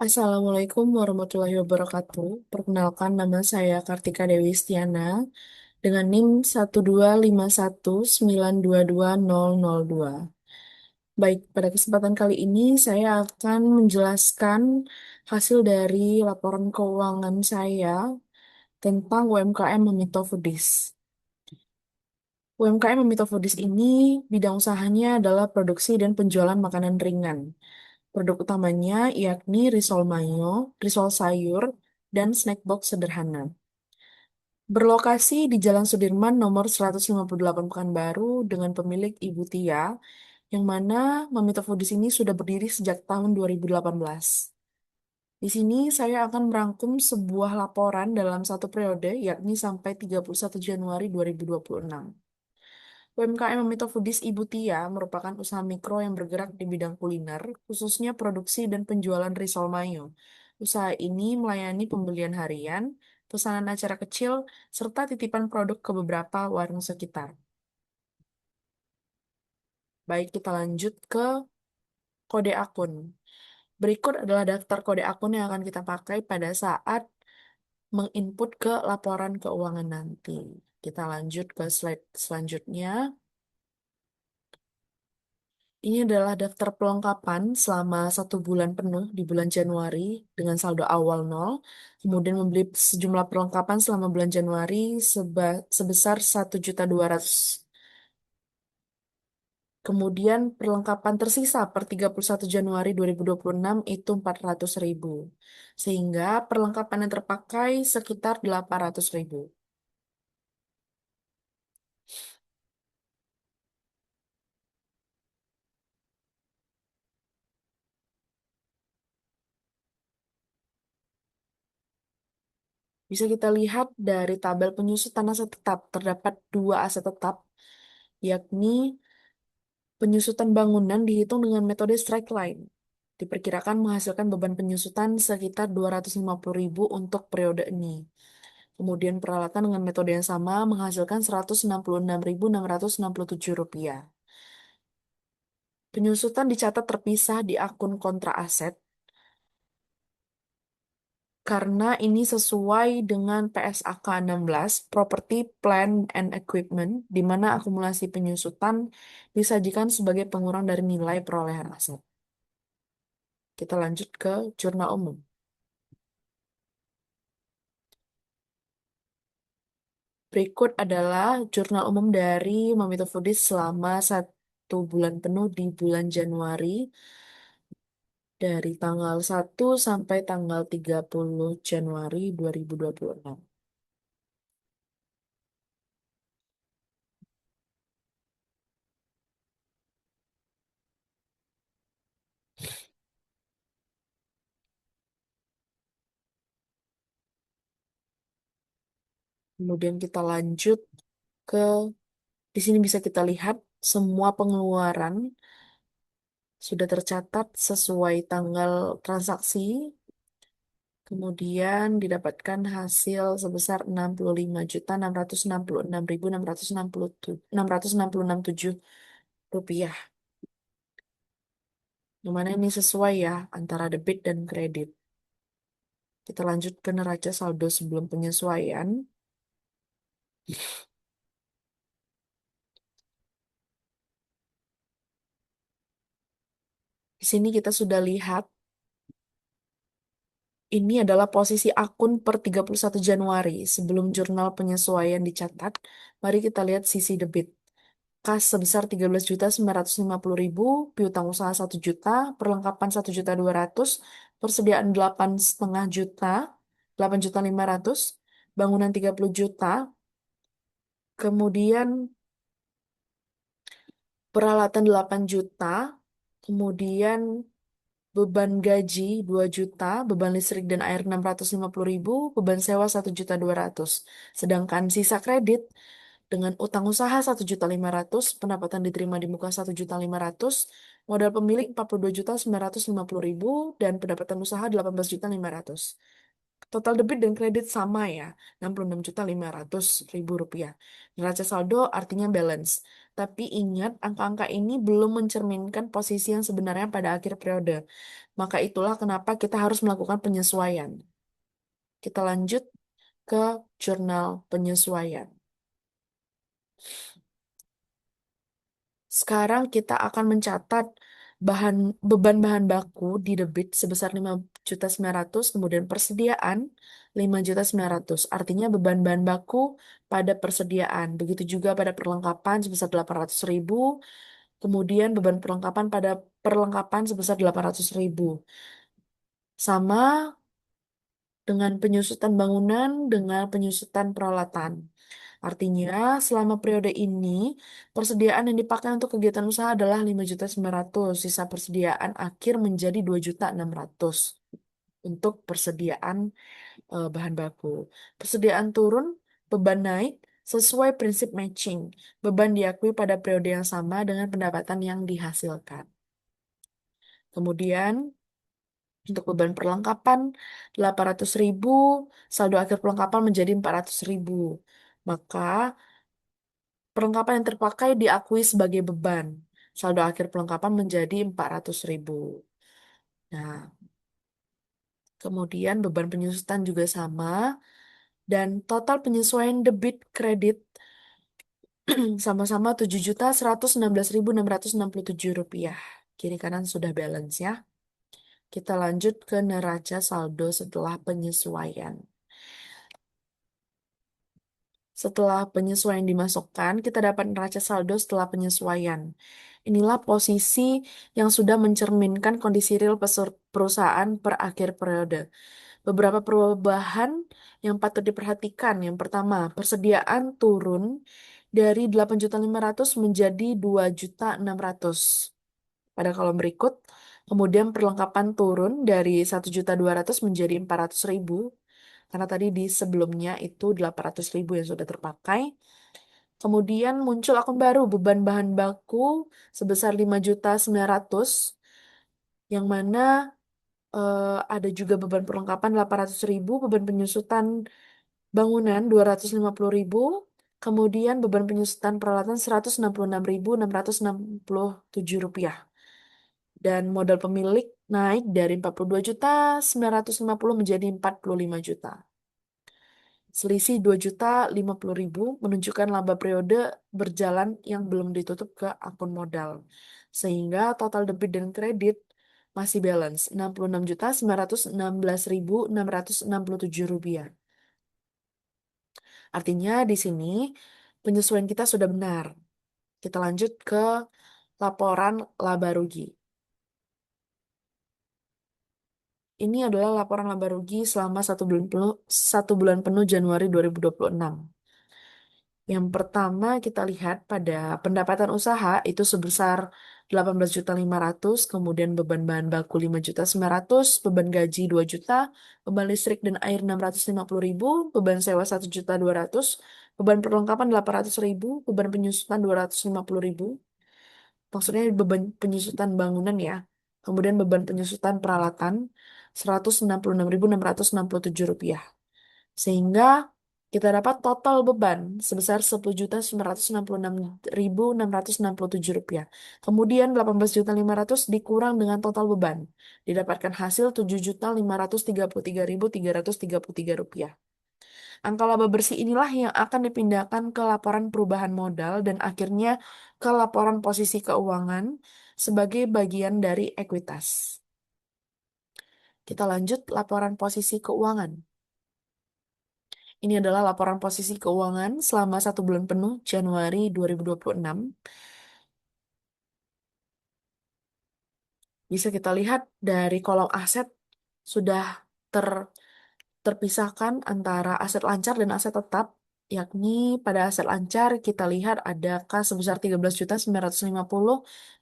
Assalamualaikum warahmatullahi wabarakatuh. Perkenalkan nama saya Kartika Dewi Stiana dengan NIM 12519220002. Baik, pada kesempatan kali ini saya akan menjelaskan hasil dari laporan keuangan saya tentang UMKM Mamito Foodies. UMKM Mamito Foodies ini bidang usahanya adalah produksi dan penjualan makanan ringan. Produk utamanya yakni risol mayo, risol sayur, dan snack box sederhana. Berlokasi di Jalan Sudirman nomor 158 Pekanbaru dengan pemilik Ibu Tia, yang mana Mamito Foodies ini sudah berdiri sejak tahun 2018. Di sini saya akan merangkum sebuah laporan dalam satu periode, yakni sampai 31 Januari 2026. UMKM Mamito Foodies Ibu Tia merupakan usaha mikro yang bergerak di bidang kuliner, khususnya produksi dan penjualan risol mayo. Usaha ini melayani pembelian harian, pesanan acara kecil, serta titipan produk ke beberapa warung sekitar. Baik, kita lanjut ke kode akun. Berikut adalah daftar kode akun yang akan kita pakai pada saat menginput ke laporan keuangan nanti. Kita lanjut ke slide selanjutnya. Ini adalah daftar pelengkapan selama 1 bulan penuh di bulan Januari dengan saldo awal 0. Kemudian membeli sejumlah perlengkapan selama bulan Januari sebesar 1.200.000. Kemudian perlengkapan tersisa per 31 Januari 2026 itu 400.000. Sehingga perlengkapan yang terpakai sekitar 800.000. Bisa kita lihat dari tabel penyusutan aset tetap, terdapat dua aset tetap, yakni penyusutan bangunan dihitung dengan metode straight line. Diperkirakan menghasilkan beban penyusutan sekitar 250.000 untuk periode ini. Kemudian peralatan dengan metode yang sama menghasilkan Rp166.667. Penyusutan dicatat terpisah di akun kontra aset karena ini sesuai dengan PSAK 16, Property, Plant, and Equipment, di mana akumulasi penyusutan disajikan sebagai pengurang dari nilai perolehan aset. Kita lanjut ke jurnal umum. Berikut adalah jurnal umum dari Mamito Foodies selama 1 bulan penuh di bulan Januari dari tanggal 1 sampai tanggal 30 Januari 2026. Kemudian kita lanjut ke, di sini bisa kita lihat semua pengeluaran sudah tercatat sesuai tanggal transaksi. Kemudian didapatkan hasil sebesar 65.666.667 yang mana ini sesuai ya antara debit dan kredit. Kita lanjut ke neraca saldo sebelum penyesuaian. Di sini kita sudah lihat ini adalah posisi akun per 31 Januari sebelum jurnal penyesuaian dicatat. Mari kita lihat sisi debit. Kas sebesar 13.950.000, piutang usaha 1 juta, perlengkapan 1.200.000, persediaan 8,5 juta, 8.500.000, bangunan 30 juta, kemudian peralatan 8 juta, kemudian beban gaji 2 juta, beban listrik dan air 650.000, beban sewa 1.200.000. Sedangkan sisa kredit dengan utang usaha 1.500.000, pendapatan diterima di muka 1.500.000, modal pemilik 42.950.000, dan pendapatan usaha 18.500.000. Total debit dan kredit sama ya, 66.500.000 rupiah. Neraca saldo artinya balance. Tapi ingat, angka-angka ini belum mencerminkan posisi yang sebenarnya pada akhir periode. Maka itulah kenapa kita harus melakukan penyesuaian. Kita lanjut ke jurnal penyesuaian. Sekarang kita akan mencatat bahan beban bahan baku di debit sebesar 5.900.000, kemudian persediaan 5.900.000. Artinya beban bahan baku pada persediaan. Begitu juga pada perlengkapan sebesar 800.000, kemudian beban perlengkapan pada perlengkapan sebesar 800.000. Sama dengan penyusutan bangunan dengan penyusutan peralatan. Artinya, selama periode ini, persediaan yang dipakai untuk kegiatan usaha adalah 5.900.000. Sisa persediaan akhir menjadi 2.600.000 untuk persediaan bahan baku. Persediaan turun, beban naik, sesuai prinsip matching. Beban diakui pada periode yang sama dengan pendapatan yang dihasilkan. Kemudian, untuk beban perlengkapan 800.000, saldo akhir perlengkapan menjadi 400.000. Maka perlengkapan yang terpakai diakui sebagai beban. Saldo akhir perlengkapan menjadi 400.000. Nah, kemudian beban penyusutan juga sama. Dan total penyesuaian debit kredit sama-sama 7.116.667 rupiah. Kiri kanan sudah balance ya. Kita lanjut ke neraca saldo setelah penyesuaian. Setelah penyesuaian dimasukkan, kita dapat neraca saldo setelah penyesuaian. Inilah posisi yang sudah mencerminkan kondisi real perusahaan per akhir periode. Beberapa perubahan yang patut diperhatikan. Yang pertama, persediaan turun dari 8.500.000 menjadi 2.600.000 pada kolom berikut. Kemudian perlengkapan turun dari 1.200.000 menjadi 400.000. Karena tadi di sebelumnya itu 800.000 yang sudah terpakai. Kemudian muncul akun baru, beban bahan baku sebesar 5.900.000, yang mana ada juga beban perlengkapan 800.000, beban penyusutan bangunan 250.000, kemudian beban penyusutan peralatan 166.667 rupiah. Dan modal pemilik naik dari 42.950 menjadi 45 juta. Selisih 2.050.000 menunjukkan laba periode berjalan yang belum ditutup ke akun modal. Sehingga total debit dan kredit masih balance 66.916.667 rupiah. Artinya di sini penyesuaian kita sudah benar. Kita lanjut ke laporan laba rugi. Ini adalah laporan laba rugi selama 1 bulan penuh Januari 2026. Yang pertama kita lihat pada pendapatan usaha itu sebesar 18.500.000, kemudian beban bahan baku 5.900.000, beban gaji 2 juta, beban listrik dan air 650.000, beban sewa 1.200.000, beban perlengkapan 800.000, beban penyusutan 250.000. Maksudnya beban penyusutan bangunan ya. Kemudian beban penyusutan peralatan 166.667 rupiah. Sehingga kita dapat total beban sebesar 10.966.667 rupiah. Kemudian 18.500 dikurang dengan total beban. Didapatkan hasil 7.533.333 rupiah. Angka laba bersih inilah yang akan dipindahkan ke laporan perubahan modal dan akhirnya ke laporan posisi keuangan sebagai bagian dari ekuitas. Kita lanjut laporan posisi keuangan. Ini adalah laporan posisi keuangan selama 1 bulan penuh Januari 2026. Bisa kita lihat dari kolom aset sudah ter terpisahkan antara aset lancar dan aset tetap, yakni pada aset lancar kita lihat ada kas sebesar 13.950,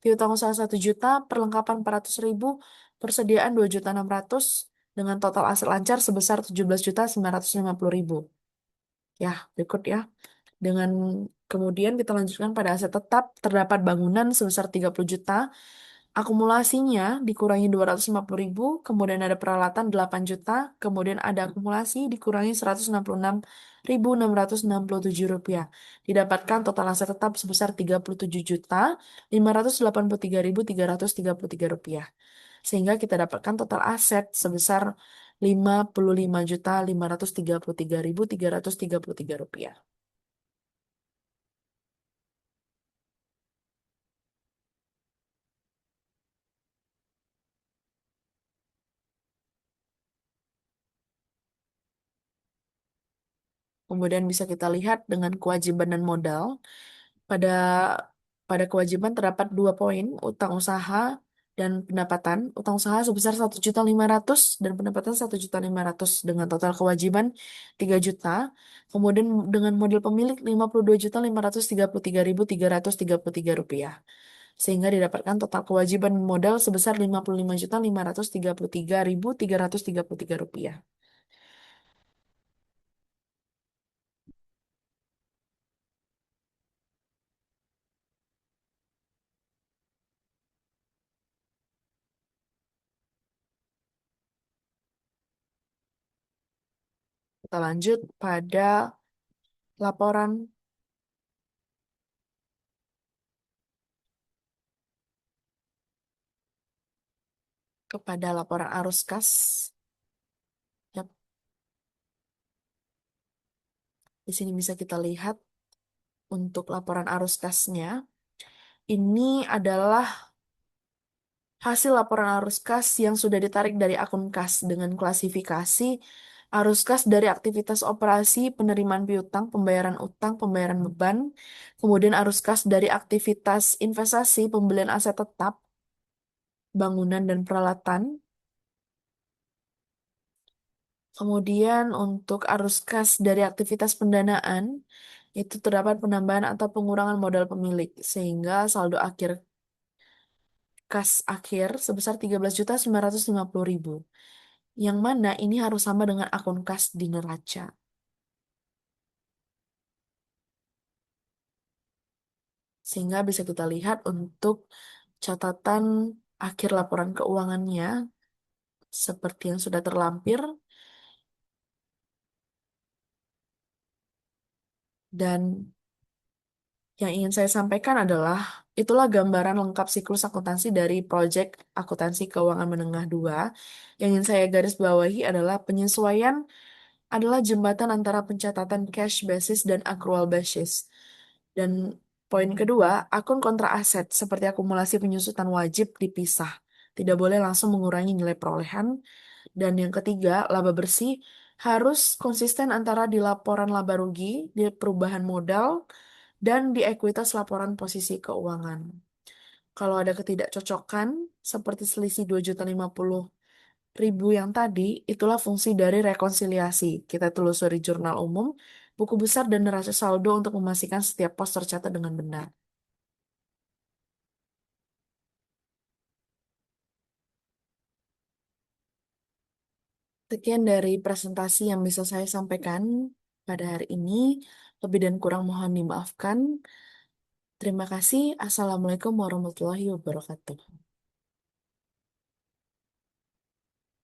piutang usaha 1 juta, perlengkapan 400.000, persediaan 2.600.000 dengan total aset lancar sebesar 17.950.000. Ya, berikut ya. Dengan kemudian kita lanjutkan pada aset tetap, terdapat bangunan sebesar 30 juta, Akumulasinya dikurangi 250.000, kemudian ada peralatan 8 juta, kemudian ada akumulasi dikurangi 166.667 rupiah. Didapatkan total aset tetap sebesar 37.587.333 rupiah. Sehingga kita dapatkan total aset sebesar 55.533.333 rupiah. Kemudian bisa kita lihat dengan kewajiban dan modal. Pada pada kewajiban terdapat 2 poin, utang usaha dan pendapatan. Utang usaha sebesar 1.500.000 dan pendapatan 1.500.000 dengan total kewajiban 3 juta. Kemudian dengan modal pemilik 52.533.333 rupiah. Sehingga didapatkan total kewajiban modal sebesar 55.533.333 rupiah. Kita lanjut pada laporan laporan arus kas. Yap, di sini bisa kita lihat untuk laporan arus kasnya. Ini adalah hasil laporan arus kas yang sudah ditarik dari akun kas dengan klasifikasi arus kas dari aktivitas operasi, penerimaan piutang, pembayaran utang, pembayaran beban, kemudian arus kas dari aktivitas investasi, pembelian aset tetap, bangunan dan peralatan. Kemudian untuk arus kas dari aktivitas pendanaan, itu terdapat penambahan atau pengurangan modal pemilik, sehingga saldo akhir kas akhir sebesar 13.950.000. Yang mana ini harus sama dengan akun kas di neraca. Sehingga bisa kita lihat untuk catatan akhir laporan keuangannya seperti yang sudah terlampir. Dan yang ingin saya sampaikan adalah itulah gambaran lengkap siklus akuntansi dari proyek akuntansi keuangan menengah 2. Yang ingin saya garis bawahi adalah penyesuaian adalah jembatan antara pencatatan cash basis dan accrual basis. Dan poin kedua, akun kontra aset seperti akumulasi penyusutan wajib dipisah. Tidak boleh langsung mengurangi nilai perolehan. Dan yang ketiga, laba bersih harus konsisten antara di laporan laba rugi, di perubahan modal, dan di ekuitas laporan posisi keuangan. Kalau ada ketidakcocokan, seperti selisih 2.050.000 yang tadi, itulah fungsi dari rekonsiliasi. Kita telusuri jurnal umum, buku besar, dan neraca saldo untuk memastikan setiap pos tercatat dengan benar. Sekian dari presentasi yang bisa saya sampaikan pada hari ini. Lebih dan kurang mohon dimaafkan. Terima kasih. Assalamualaikum warahmatullahi wabarakatuh.